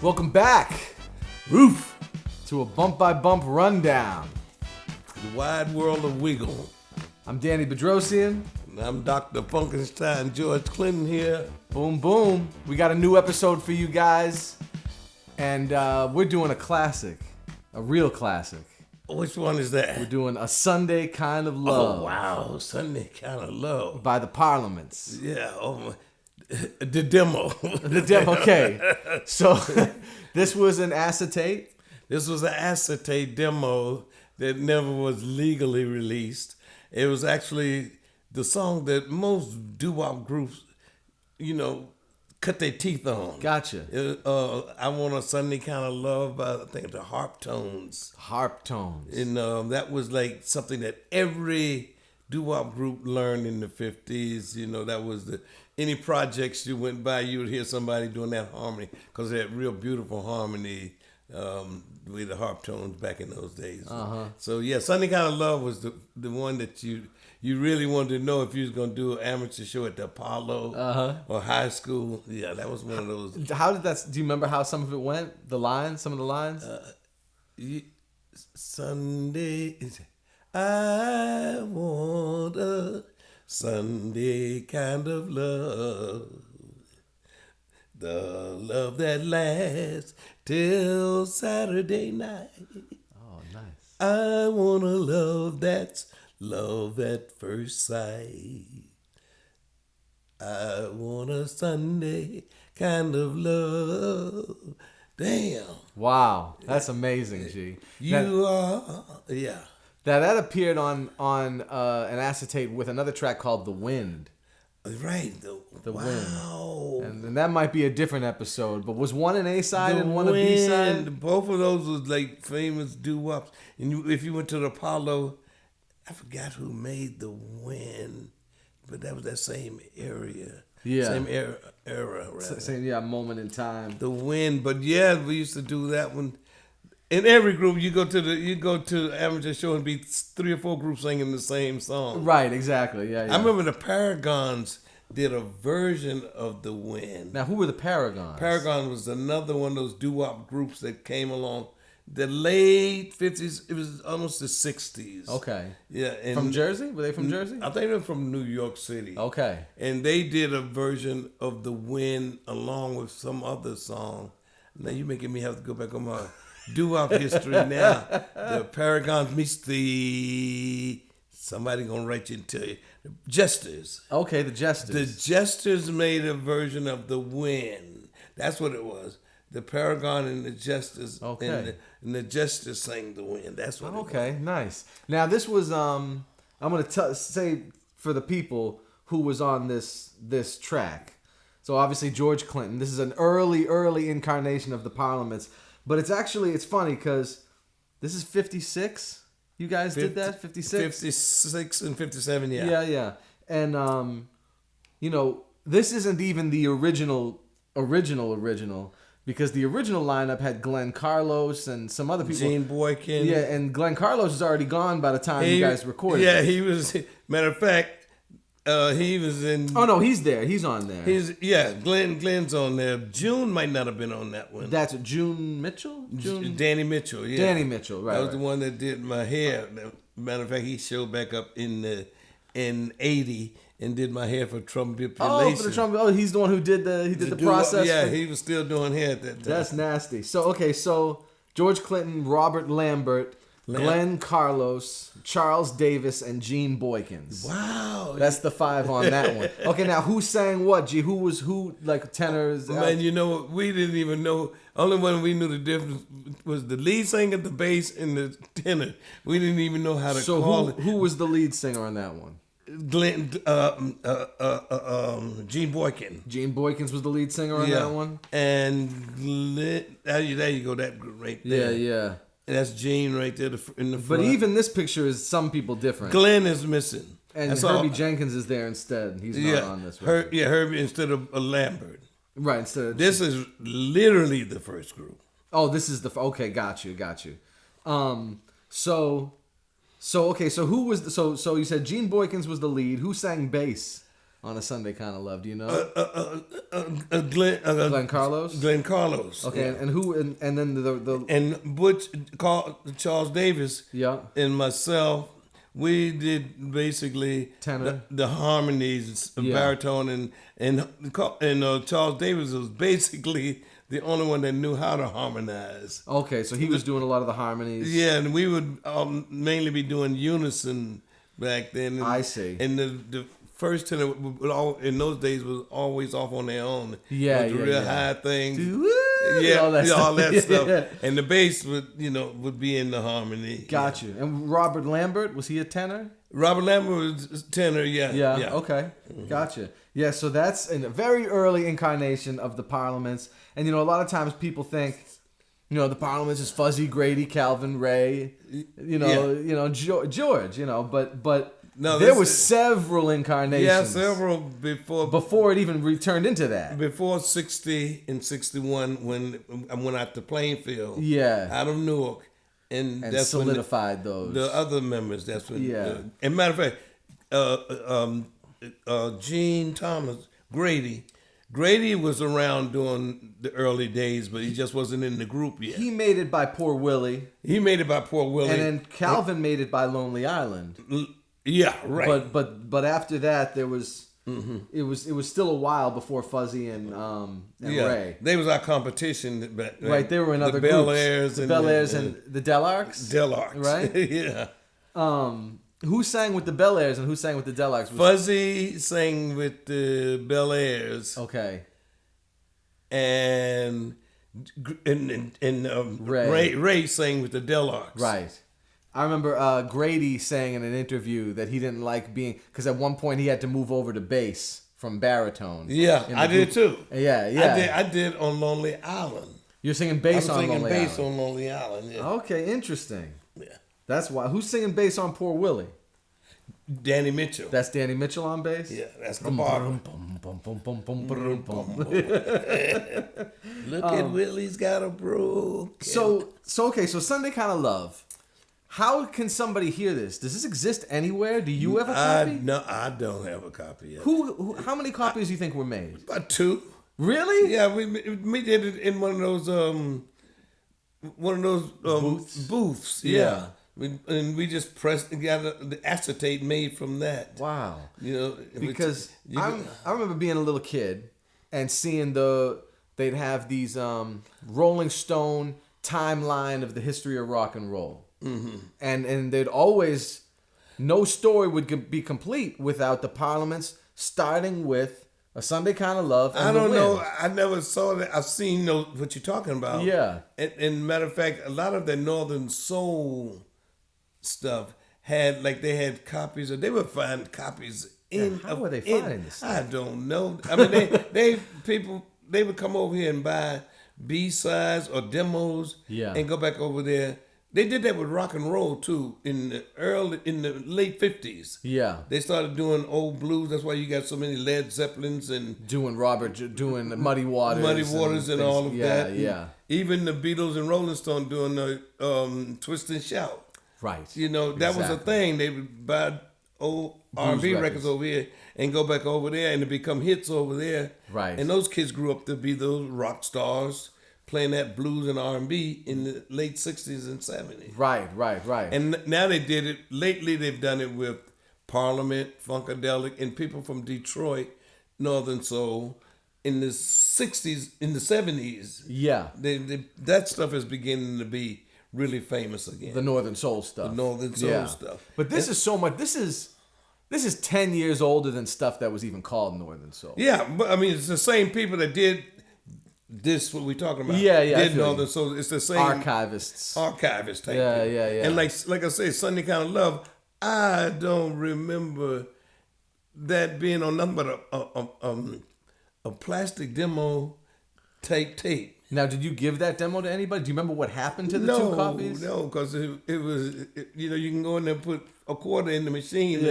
Welcome back, Roof, to a bump-by-bump rundown. The wide world of wiggle. I'm Danny Bedrosian. And I'm Dr. Funkenstein, George Clinton here. Boom, boom. We got a new episode for you guys. And we're doing a classic, a real classic. Which one is that? We're doing A Sunday Kind of Love. Oh, wow. Sunday Kind of Love. By the Parliaments. Yeah. Oh, the demo. The demo, okay. So this was an acetate. This was an acetate demo that never was legally released. It was actually the song that most doo-wop groups, cut their teeth on. Gotcha. I Want a Sunday Kind of Love by, I think, the Harp Tones. Harp Tones. And that was like something that every doo-wop group learned in the 50s. That was any projects you went by, you would hear somebody doing that harmony because they had real beautiful harmony with the harp tones back in those days. Uh-huh. So yeah, Sunday Kind of Love was the one that you really wanted to know if you was going to do an amateur show at the Apollo or high school. Yeah, that was one of those. How did that? Do you remember how some of it went? The lines, some of the lines. Sunday, I want a Sunday kind of love, the love that lasts till Saturday night. Oh, nice. I want a love that's love at first sight. I want a Sunday kind of love. Damn. Wow, that's amazing, G. Yeah. That appeared on an acetate with another track called "The Wind." Right. The Wow. Wind. And that might be a different episode, but was one an A side The and one a B side? Wind. Both of those was like famous doo-wops. And if you went to the Apollo, I forgot who made The Wind, but that was that same area. Yeah. Same era rather. Same, moment in time. The Wind, but yeah, we used to do that one. In every group, you go to amateur show and be 3 or 4 groups singing the same song. Right, exactly. Yeah. I remember the Paragons did a version of The Wind. Now, who were the Paragons? Paragon was another one of those doo-wop groups that came along the late 50s. It was almost the 60s. Okay. Yeah. And from Jersey? Were they from Jersey? I think they're from New York City. Okay. And they did a version of The Wind along with some other song. Now you're making me have to go back on my doo-wop history now. The Paragons meets the... Somebody gonna write you and tell you. The Jesters. Okay, the Jesters. The Jesters made a version of The Wind. That's what it was. The Paragon and the Jesters. Okay. And the Jesters sang The Wind. That's what it was. Okay, nice. Now this was I'm gonna say for the people who was on this track. So obviously George Clinton. This is an early incarnation of the Parliaments, but it's funny because this is 56. You guys did that 56. 56 and 57. Yeah. Yeah. And this isn't even the original because the original lineup had Glenn Carlos and some other people. Gene Boykin. Yeah, and Glenn Carlos was already gone by the time you guys recorded. Yeah, it. he was. Matter of fact, he was in. Oh no, he's there. He's on there. Glenn's on there. June might not have been on that one. That's June Mitchell. Danny Mitchell. Yeah, Danny Mitchell. Right. That was the one that did my hair. Matter of fact, he showed back up in '80 and did my hair for Trumpulation. Oh, for the trumpet. Oh, he's the one who did the process. Yeah, he was still doing hair at that time. That's nasty. So George Clinton, Robert Lambert, Glenn Carlos, Charles Davis, and Gene Boykins. Wow. That's the 5 on that one. Okay, now who sang what, G? Who was who, like tenors? Man, we didn't even know. Only one we knew the difference was the lead singer, the bass, and the tenor. We didn't even know how to call it. Who was the lead singer on that one? Gene Boykin. Gene Boykins was the lead singer on that one? And there you go, that group right there. Yeah. And that's Gene right there in the front. But even this picture is some people different. Glenn is missing. And that's Herbie Jenkins is there instead. He's not on this one. Herbie instead of Lambert. Right, instead of... This is literally the first group. Oh, this is the... Okay, got you. So who was... So you said Gene Boykins was the lead. Who sang bass? on A Sunday Kind of Love? Do you know? Glenn Carlos. Glenn Carlos. Okay, yeah. and who? And then the And Charles Davis. Yeah. And myself, we did basically Tenor. the harmonies, baritone, and Charles Davis was basically the only one that knew how to harmonize. Okay, so he was doing a lot of the harmonies. Yeah, and we would mainly be doing unison back then. And, I see. And the first tenor in those days was always off on their own. Yeah, with the real high things. All that stuff. Yeah. And the bass would be in the harmony. Got you. And Robert Lambert, was he a tenor? Robert Lambert was tenor. Yeah. Okay. Gotcha. Yeah. So that's a very early incarnation of the Parliaments, and a lot of times people think, the Parliaments is Fuzzy, Grady, Calvin, Ray, George, but. No, there were several incarnations. Yeah, several before it even returned into that. Before 60 and 61, when I went out to Plainfield, out of Newark, and that's solidified those. The other members. That's when. And matter of fact, Gene Thomas Grady was around during the early days, but he just wasn't in the group yet. He made it by Poor Willie. And then Calvin made it by Lonely Island. Yeah, right. But after that, there was it was still a while before Fuzzy and Ray. They was our competition. Right, they were in other groups. The Bel Airs and the Delarks. Right. Yeah. Who sang with the Bel Airs and who sang with the Delarks? Fuzzy sang with the Bel Airs. Okay. And Ray sang with the Delarks. Right. I remember Grady saying in an interview that he didn't like because at one point he had to move over to bass from baritone. Yeah, I did too. Yeah. I did on Lonely Island. You're singing bass on Lonely Island. I was singing bass on Lonely Island. Yeah. Okay, interesting. Yeah. That's why. Who's singing bass on Poor Willie? Danny Mitchell. That's Danny Mitchell on bass? Yeah, that's the bar. Look at Willie's got a brook. So Sunday Kind of Love. How can somebody hear this? Does this exist anywhere? Do you have a copy? No, I don't have a copy yet. How many copies do you think were made? About 2. Really? Yeah, we did it in one of those booths. Yeah. We just got the acetate made from that. Wow. Because I remember being a little kid and seeing they'd have these Rolling Stone timeline of the history of rock and roll. Mm-hmm. And they'd always, no story would be complete without the Parliaments starting with A Sunday Kind of Love. And I don't know. I never saw that. I've seen what you're talking about. Yeah. And matter of fact, a lot of the Northern Soul stuff they had copies, or they would find copies in. How were they finding this stuff? I don't know. I mean, they would come over here and buy B-sides or demos. Yeah. And go back over there. They did that with rock and roll too in the late 50s. Yeah. They started doing old blues. That's why you got so many Led Zeppelins and doing Muddy Waters and all of that. Yeah. Even the Beatles and Rolling Stone doing the Twist and Shout. Right. That was a thing. They would buy old R&B records over here and go back over there and to become hits over there. Right. And those kids grew up to be those rock stars, playing that blues and R&B in the late 60s and 70s. Right. And now they did it, lately they've done it with Parliament, Funkadelic, and people from Detroit, Northern Soul, in the 60s, in the 70s. Yeah. That stuff is beginning to be really famous again. The Northern Soul stuff. Stuff. But this is so much, this is 10 years older than stuff that was even called Northern Soul. Yeah, but I mean, it's the same people that did this, what we're talking about. Yeah. Did Northern Soul. It's the same. Archivist type. Yeah. And like I say, Sunday Kind of Love, I don't remember that being on nothing but a plastic demo tape. Now, did you give that demo to anybody? Do you remember what happened to the 2 copies? No, because it was, you can go in there and put a quarter in the machine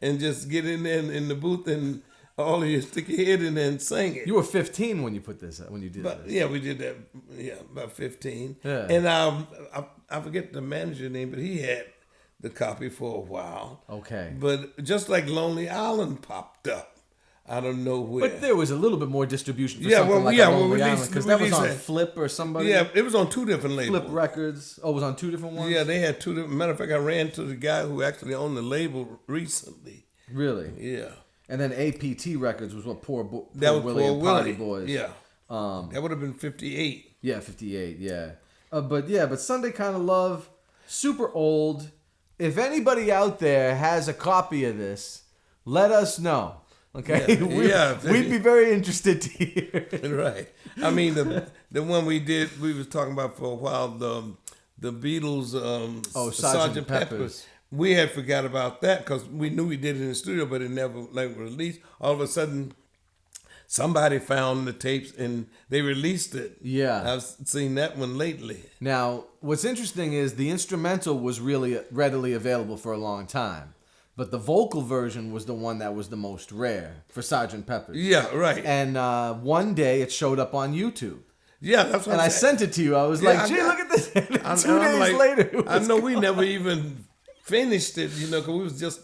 and just get in there in the booth and all of you stick your head in there and sing it. You were 15 when you did this. Yeah, we did that. Yeah, about 15. Yeah. And I forget the manager name, but he had the copy for a while. Okay. But just like Lonely Island popped up, I don't know where. But there was a little bit more distribution for Yeah, something well, like yeah, a well, Lonely release- Island, because that was release on that. Flip or somebody. Yeah, it was on 2 different labels. Flip Records. Oh, it was on 2 different ones? Yeah, they had 2 different. Matter of fact, I ran to the guy who actually owned the label recently. Really? Yeah. And then APT Records was what Poor That was Willie Poor and Party Willie. Boys. Yeah. That would have been 58. Yeah, 58, yeah. But Sunday Kind of Love, super old. If anybody out there has a copy of this, let us know. Okay? Yeah. We'd be very interested to hear. Right. I mean, the one we was talking about for a while, the Beatles, Sgt. Pepper. Pepper's. We had forgot about that because we knew we did it in the studio, but it never released. All of a sudden, somebody found the tapes and they released it. Yeah. I've seen that one lately. Now, what's interesting is the instrumental was really readily available for a long time. But the vocal version was the one that was the most rare for Sgt. Pepper's. Yeah, right. And one day it showed up on YouTube. Yeah, that's what And I sent it to you. I was like, gee, look at this. And 2 days later. it I was know we never even finished it, because we was just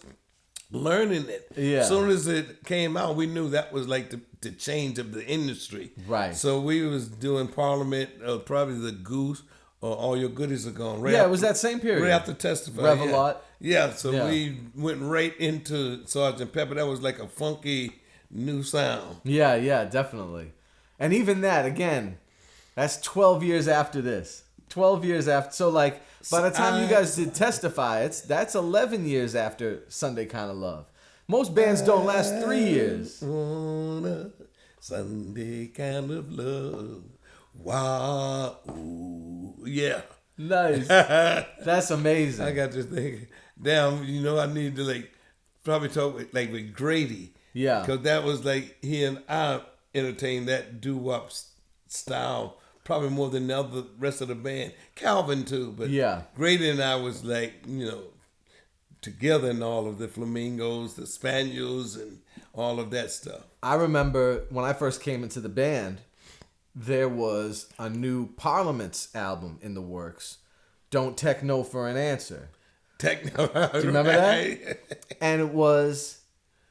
learning it. Yeah. As soon as it came out, we knew that was like the change of the industry. Right. So we was doing Parliament, probably the Goose, or All Your Goodies Are Gone. Right Yeah, after, it was that same period. Right after Testify. Rev-A-Lot. Yeah, so Yeah. we went right into Sgt. Pepper. That was like a funky new sound. Yeah, definitely. And even that, again, that's 12 years after this. 12 years after. So, like, by the time you guys did Testify, that's 11 years after Sunday Kind of Love. Most bands don't last 3 years. On a Sunday kind of love. Wow. Ooh. Yeah. Nice. That's amazing. I got to think. Damn, I need to probably talk with Grady. Yeah. Because that was he and I entertained that doo-wop style probably more than the rest of the band. Calvin too, but Yeah. Grady and I was together in all of the Flamingos, the Spaniels, and all of that stuff. I remember when I first came into the band, there was a new Parliaments album in the works. Don't Take No for an Answer. Techno. Do you remember that? And it was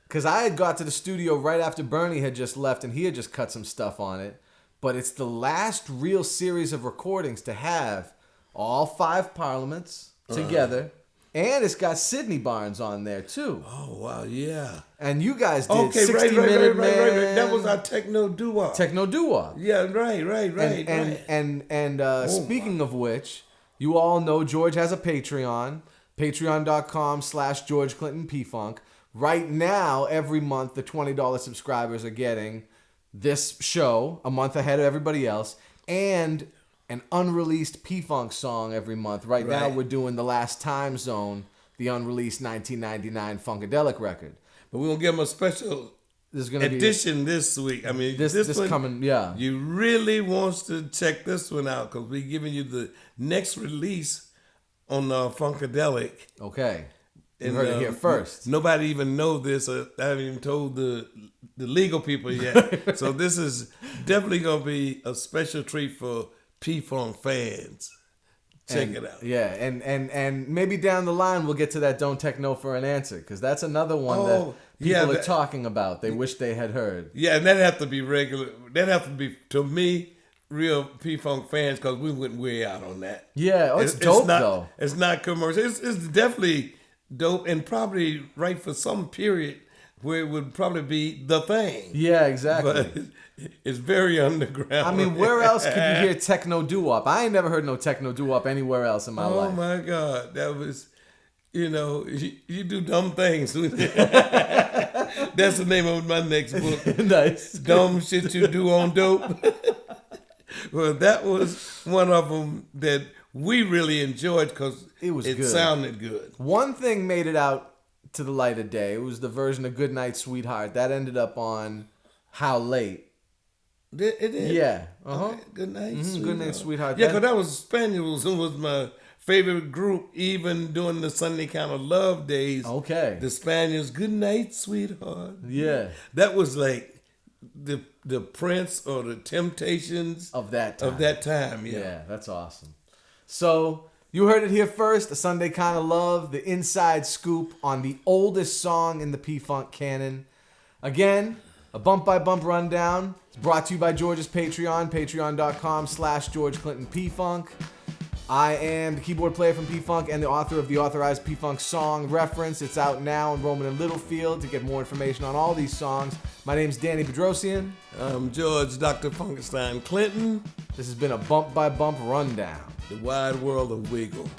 because I had got to the studio right after Bernie had just left and he had just cut some stuff on it. But it's the last real series of recordings to have all 5 Parliaments together. And it's got Sidney Barnes on there too. Oh, wow, yeah. And you guys did Okay, 60 right. Minute Man. That was our techno doo-wop. Techno Doo-wop. Yeah, right. And speaking of which, you all know George has a Patreon. Patreon.com/George Clinton P-Funk. Right now, every month, the $20 subscribers are getting this show a month ahead of everybody else, and an unreleased P-Funk song every month. Right now, we're doing The Last Time Zone, the unreleased 1999 Funkadelic record. But we're going to give them a special There's gonna edition this week. I mean, this one, coming, yeah. You really wants to check this one out because we're giving you the next release on Funkadelic. Okay. You heard it here first. Nobody even know this. I haven't even told the legal people yet. So this is definitely going to be a special treat for P-Funk fans. Check it out. Yeah, and maybe down the line we'll get to that Don't Take No for an Answer, because that's another one that people are talking about. They wish they had heard. Yeah, and that have to be regular. That have to be, to me, real P-Funk fans, because we went way out on that. Yeah, it's dope though. It's not commercial. It's definitely dope, and probably right for some period where it would probably be the thing. Yeah, exactly. But it's very underground. I mean, where else could you hear techno doo-wop? I ain't never heard no techno doo-wop anywhere else in my life. Oh my God, that was, you do dumb things. That's the name of my next book. Nice. Dumb shit you do on dope. Well, that was one of them that we really enjoyed because it sounded good. One thing made it out to the light of day. It was the version of Good Night, Sweetheart. That ended up on How Late. It did? Yeah. Okay. Good Night, Sweetheart. Good Night, Sweetheart. Yeah, because that was Spaniels, who was my favorite group, even during the Sunday Kind of Love days. Okay. The Spaniels, Good Night, Sweetheart. Yeah. That was like the Prince or the Temptations of that time. Yeah, that's awesome. So you heard it here first, A Sunday Kind of Love, the inside scoop on the oldest song in the P-Funk canon. Again, A bump by bump rundown. It's brought to you by George's Patreon, patreon.com/George Clinton P-Funk. I am the keyboard player from P-Funk and the author of the authorized P-Funk song Reference. It's out now in Roman and Littlefield. To get more information on all these songs, my name's Danny Bedrosian. I'm George Dr. Funkenstein Clinton. This has been a bump by bump rundown. The wide world of wiggle.